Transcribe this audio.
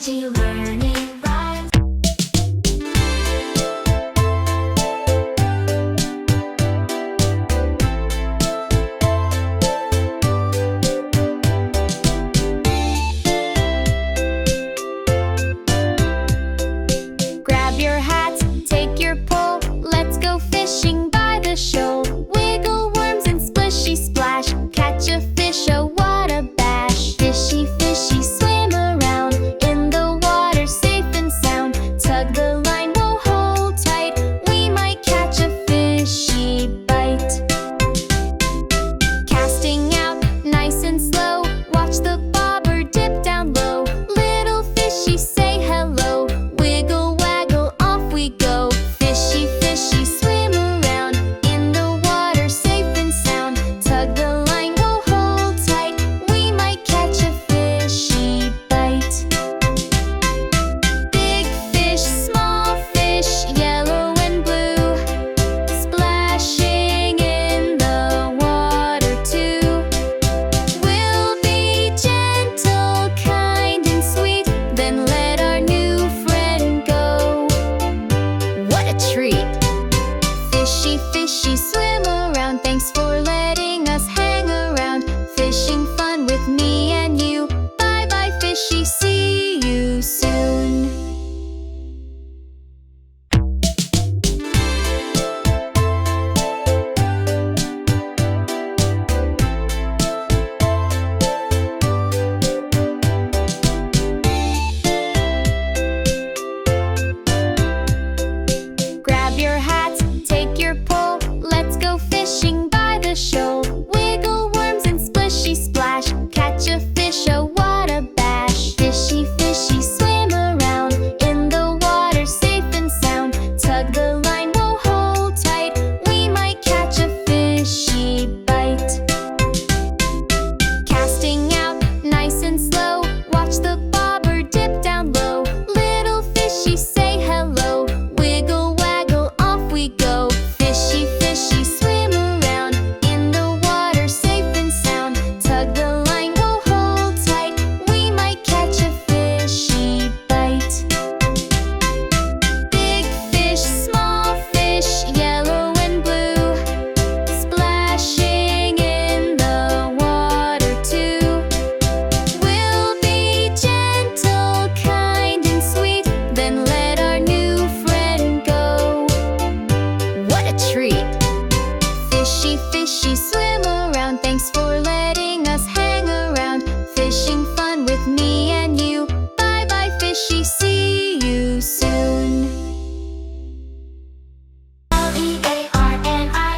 L-I-N-G, learning rhymes. Grab your hats, take your pole, let's go fishing by the shoal. Wiggle worms and splishy splash, catch a fish, oh what a bash. Fishy fishy swim around, in the water safe and sound. Tug the line, we'll hold tight, we might catch a fishy bite. Casting out nice and slow, watch the bobber dip down low. Little fishy say hello, wiggle waggle off we go. Fishy fishy swim around, in the water safe and sound. Tug the line, we'll hold tight, we might catch a fishy bite. Big fish, small fish, yellow and blue, splashing in the water too. We'll be gentle, kind and sweet, then let our new friend go. What a treat! Fishy fishy swim around, thanks for letting us hang around. Fishing fun with me and you. Bye bye fishy, see you soon. Grab your hats, take your pole, let's go fishing by the shoal. Wiggle worms and splishy splash, catch a fish, oh what a bash. Fishy fishy swim around, in the water safe and sound. Tug the line, we'll hold tight, we might catch a fishy bite. Casting out nice and slow, watch the bobber dip down low. Little fishy say hello, wiggle waggle off we go. Fishy fishy swim around, in the water safe and sound. Tug the line, we'll hold tight, we might catch a fishy bite. Big fish, small fish, yellow and blue, splashing in the water too. We'll be gentle, kind and sweet, then let our new friend go. What a treat! Fishy fishy swim around, thanks for letting us hang around. Fishing fun with me and you. Bye bye fishy, see you soon. L-E-A-R-N-I-N-G,